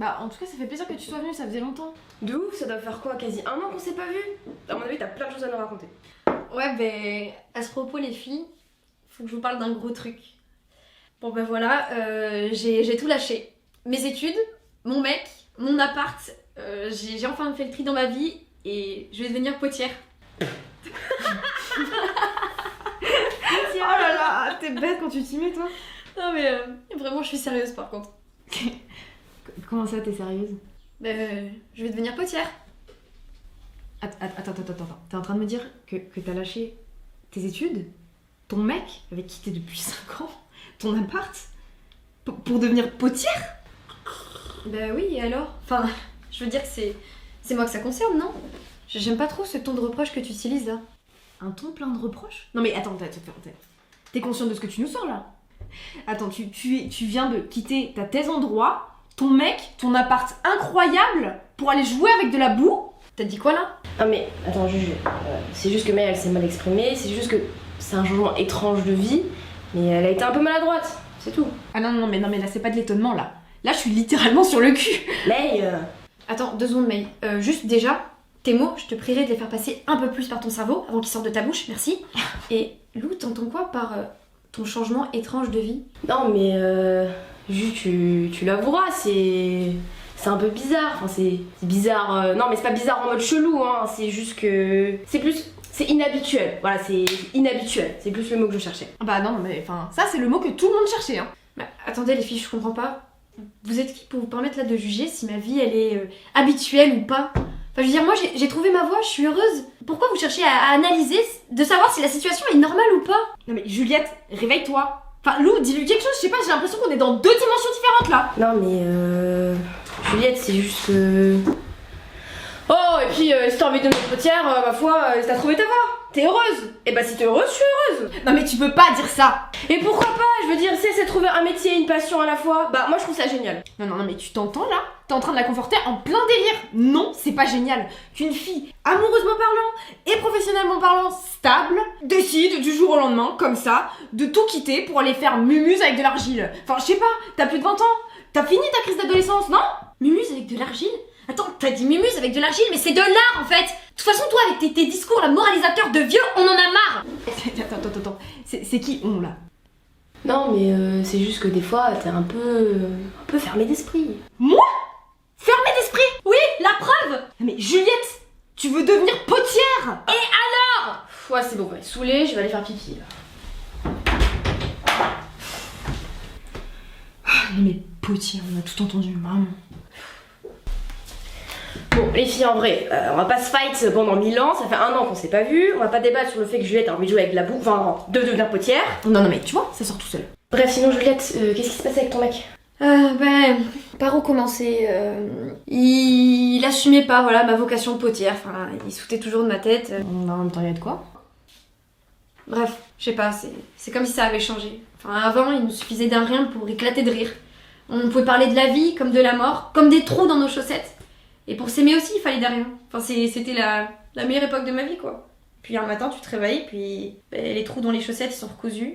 Bah en tout cas ça fait plaisir que tu sois venue, ça faisait longtemps. De ouf, ça doit faire quoi, quasi 1 an qu'on s'est pas vu? À mon avis, t'as plein de choses à nous raconter. Ouais, ben, à ce propos, les filles, faut que je vous parle d'un gros truc. Bon, ben voilà, j'ai tout lâché. Mes études, mon mec, mon appart, j'ai enfin fait le tri dans ma vie et je vais devenir potière. Oh là là, t'es bête quand tu t'y mets toi. Non, mais vraiment, je suis sérieuse par contre. Comment ça, t'es sérieuse? Ben, je vais devenir potière. Attends. T'es en train de me dire que t'as lâché tes études, ton mec, avec qui t'es depuis 5 ans, ton appart, pour devenir potière? Ben oui, et alors? Enfin, je veux dire que c'est moi que ça concerne, non? J'aime pas trop ce ton de reproche que tu utilises là. Un ton plein de reproches? Non mais attends, t'es consciente de ce que tu nous sors là? Attends, tu viens de quitter ta thèse en droit, ton mec, ton appart incroyable, pour aller jouer avec de la boue? T'as dit quoi là? Ah mais, attends, Juju, c'est juste que Mel, elle s'est mal exprimée, c'est juste que c'est un changement étrange de vie, mais elle a été un peu maladroite, c'est tout. Ah non, mais là c'est pas de l'étonnement là. Là je suis littéralement sur le cul. Mais Attends, 2 secondes, May. Juste déjà, tes mots, je te prierai de les faire passer un peu plus par ton cerveau avant qu'ils sortent de ta bouche, merci. Et Lou, t'entends quoi par ton changement étrange de vie? non mais Juju, tu l'avoueras, c'est un peu bizarre, enfin c'est bizarre, non mais c'est pas bizarre en mode chelou, hein, c'est juste que c'est inhabituel, voilà, c'est inhabituel, c'est plus le mot que je cherchais. Bah non, mais enfin, ça c'est le mot que tout le monde cherchait hein. Bah, attendez les filles, je comprends pas. Vous êtes qui pour vous permettre là de juger si ma vie elle est habituelle ou pas? Enfin je veux dire, moi j'ai trouvé ma voie, je suis heureuse. Pourquoi vous cherchez à analyser, de savoir si la situation est normale ou pas? Non mais Juliette, réveille-toi. Enfin Lou, dis-lui quelque chose, je sais pas, j'ai l'impression qu'on est dans 2 dimensions différentes là. Non mais Juliette, c'est juste que... Oh, et puis si t'as envie de devenir potière, ma foi, t'as trouvé ta voie, t'es heureuse. Et bah si t'es heureuse, je suis heureuse. Non mais tu peux pas dire ça. Et pourquoi pas, je veux dire, c'est trouver un métier et une passion à la fois, bah moi je trouve ça génial. Non mais tu t'entends là? T'es en train de la conforter en plein délire. Non, c'est pas génial qu'une fille, amoureusement parlant et professionnellement parlant, stable, décide du jour au lendemain, comme ça, de tout quitter pour aller faire mumuse avec de l'argile. Enfin je sais pas, t'as plus de 20 ans, t'as fini ta crise d'adolescence, non? Mumuse avec de l'argile? Attends, t'as dit mumuse avec de l'argile, mais c'est de l'art en fait! De toute façon, toi, avec tes discours là, moralisateurs de vieux, on en a marre! Attends, c'est qui on là? Non mais c'est juste que des fois t'es un peu fermé d'esprit. Moi? Fermé d'esprit? Oui, la preuve! Mais Juliette, tu veux devenir potière? Et alors? Ouais c'est bon, ouais, saoulée, je vais aller faire pipi là. Mais potière, on a tout entendu, maman. Bon les filles en vrai, on va pas se fight pendant 1000 ans, ça fait 1 an qu'on s'est pas vu, on va pas débattre sur le fait que Juliette a envie de jouer avec de la boue, enfin de devenir potière. Non mais tu vois, ça sort tout seul. Bref sinon Juliette, qu'est-ce qui se passe avec ton mec? Par où commencer? Il assumait pas, voilà, ma vocation de potière, enfin, il se foutait toujours de ma tête. En même temps, il y a de quoi? Bref, je sais pas, c'est comme si ça avait changé. Enfin, avant, il nous suffisait d'un rien pour éclater de rire. On pouvait parler de la vie, comme de la mort, comme des trous dans nos chaussettes. Et pour s'aimer aussi, il fallait des rien. Enfin, c'était la meilleure époque de ma vie, quoi. Puis un matin, tu te réveilles, puis les trous dans les chaussettes, ils sont recousus.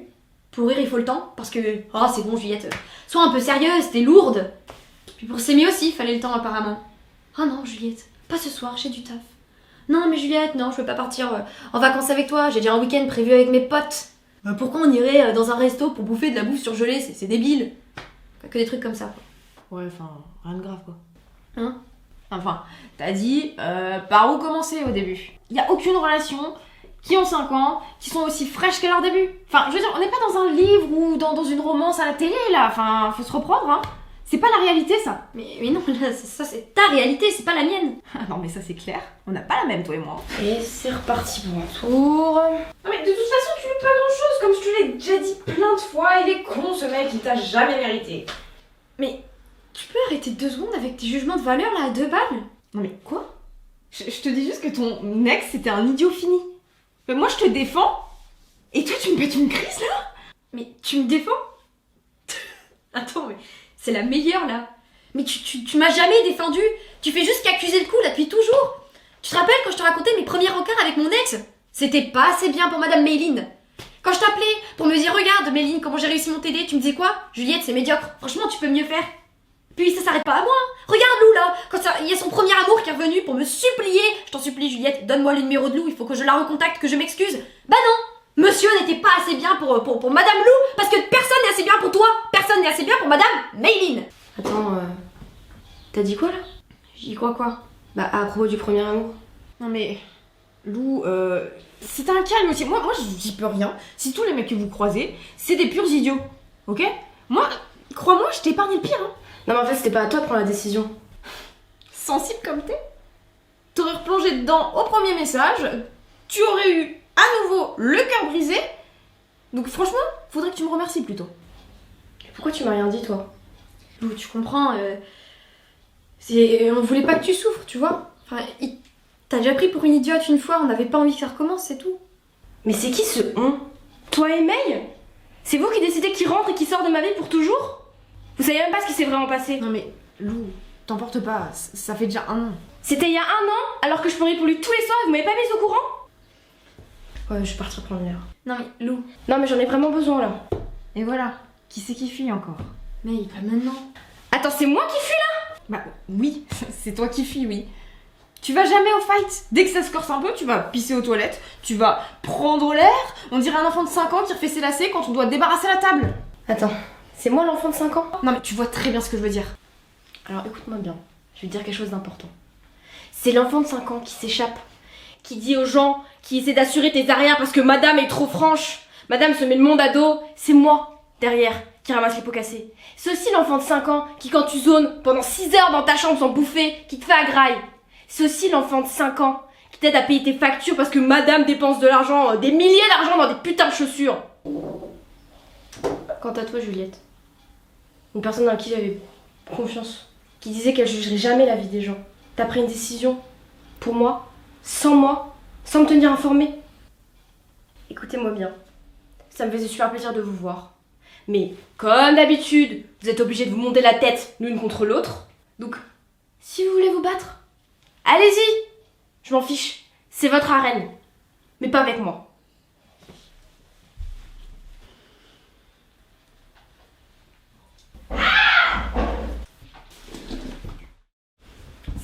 Pour rire, il faut le temps, parce que... Oh, c'est bon, Juliette, sois un peu sérieuse, t'es lourde. Puis pour s'aimer aussi, il fallait le temps, apparemment. Oh non, Juliette, pas ce soir, j'ai du taf. Non, mais Juliette, non, je peux pas partir en vacances avec toi, j'ai déjà un week-end prévu avec mes potes. Pourquoi on irait dans un resto pour bouffer de la bouffe surgelée, c'est débile. Que des trucs comme ça. Ouais, enfin, rien de grave quoi. Hein? Enfin, t'as dit par où commencer au début. Y a aucune relation qui ont 5 ans, qui sont aussi fraîches qu'à leur début. Enfin, je veux dire, on n'est pas dans un livre ou dans une romance à la télé là, enfin, faut se reprendre hein. C'est pas la réalité ça. Mais non, là, ça c'est ta réalité, c'est pas la mienne. Ah non mais ça c'est clair, on n'a pas la même toi et moi. Et c'est reparti pour un tour. Non mais de toute façon tu veux pas grand chose, comme je te l'ai déjà dit plein de fois, il est con ce mec, il t'a jamais mérité. Mais tu peux arrêter 2 secondes avec tes jugements de valeur là à 2 balles? Non mais quoi? Je te dis juste que ton ex c'était un idiot fini. Mais moi je te défends, et toi tu me pètes une crise là? Mais tu me défends? Attends, mais c'est la meilleure là. Mais tu m'as jamais défendu. Tu fais juste qu'accuser le coup là depuis toujours. Tu te rappelles quand je te racontais mes premiers rencarts avec mon ex? C'était pas assez bien pour Madame Méline. Quand je t'appelais pour me dire regarde Méline comment j'ai réussi mon TD, tu me disais quoi? Juliette c'est médiocre, franchement tu peux mieux faire. Puis ça s'arrête pas à moi. Regarde Lou là, quand il y a son premier amour qui est revenu pour me supplier. Je t'en supplie Juliette, donne-moi le numéro de Lou, il faut que je la recontacte, que je m'excuse. Bah non, monsieur n'était pas assez bien pour Madame Lou, parce que personne n'est assez bien pour toi, personne n'est assez bien pour Madame Mayline. Attends, t'as dit quoi là? J'y crois quoi? Bah à propos du premier amour. Non mais, Lou, c'est un calme aussi. Moi j'y peux rien. Si tous les mecs que vous croisez, c'est des purs idiots, ok? Moi, crois-moi, je t'ai épargné le pire, hein. Non mais en fait c'était pas à toi de prendre la décision. Sensible comme t'es, t'aurais replongé dedans au premier message, tu aurais eu à nouveau le cœur brisé. Donc franchement, faudrait que tu me remercies plutôt. Pourquoi tu m'as rien dit toi? Lou, tu comprends, on voulait pas que tu souffres, tu vois. Enfin, t'as déjà pris pour une idiote une fois, on n'avait pas envie que ça recommence, c'est tout. Mais c'est qui ce on? Toi et May? C'est vous qui décidez qui rentre et qui sort de ma vie pour toujours? Vous savez même pas ce qui s'est vraiment passé. Non mais, Lou, t'emporte pas, ça fait déjà 1 an. C'était il y a 1 an, alors que je pleurais pour lui tous les soirs et vous m'avez pas mise au courant? Ouais, je vais partir prendre l'air. Non mais Lou, Non mais j'en ai vraiment besoin là. Et voilà, qui c'est qui fuit encore? mais pas maintenant. Attends, c'est moi qui fuis là? Bah oui, c'est toi qui fuis, oui. Tu vas jamais au fight. Dès que ça se corse un peu, tu vas pisser aux toilettes, tu vas prendre l'air. On dirait un enfant de 5 ans qui refait ses lacets quand on doit débarrasser la table. Attends, c'est moi l'enfant de 5 ans? Non mais tu vois très bien ce que je veux dire. Alors écoute-moi bien, je vais te dire quelque chose d'important. C'est l'enfant de 5 ans qui s'échappe, qui dit aux gens, qui essaie d'assurer tes arrières parce que madame est trop franche. Madame se met le monde à dos, c'est moi, derrière, qui ramasse les pots cassés. C'est aussi l'enfant de 5 ans qui, quand tu zones pendant 6 heures dans ta chambre sans bouffer, qui te fait à graille. C'est aussi l'enfant de 5 ans qui t'aide à payer tes factures parce que madame dépense de l'argent, des milliers d'argent dans des putains de chaussures. Quant à toi, Juliette, une personne dans qui j'avais confiance, qui disait qu'elle jugerait jamais la vie des gens. T'as pris une décision pour moi, sans me tenir informée. Écoutez-moi bien, ça me faisait super plaisir de vous voir. Mais comme d'habitude, vous êtes obligés de vous monter la tête l'une contre l'autre. Donc, si vous voulez vous battre, allez-y. Je m'en fiche, c'est votre arène. Mais pas avec moi.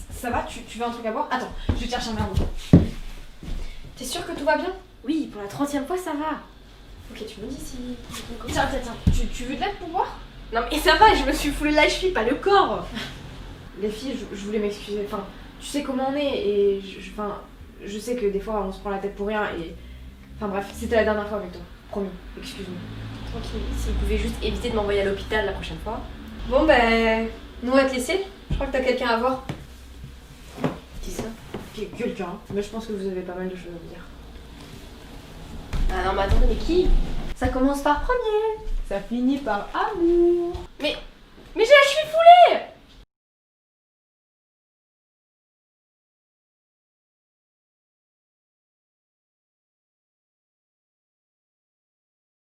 Ça va, tu veux un truc à boire? Attends, je vais te chercher un verre d'eau. T'es sûre que tout va bien? Oui, pour la 30e fois, ça va. Ok, tu me dis si... Tiens, tu veux de l'aide pour boire? Non mais ça va, je me suis foulé la cheville, pas le corps. Les filles, je voulais m'excuser. Enfin, tu sais comment on est et je sais que des fois on se prend la tête pour rien et... Enfin bref, c'était la dernière fois avec toi. Promis, excuse-moi. Tranquille, si vous pouvez juste éviter de m'envoyer à l'hôpital la prochaine fois. Bon ben, nous on va te laisser. Je crois que t'as quelqu'un à voir. Dis ça. Quelqu'un, mais je pense que vous avez pas mal de choses à vous dire. Ah non mais attendez, mais qui? Ça commence par premier. Ça finit par amour. Mais j'ai la cheville foulée.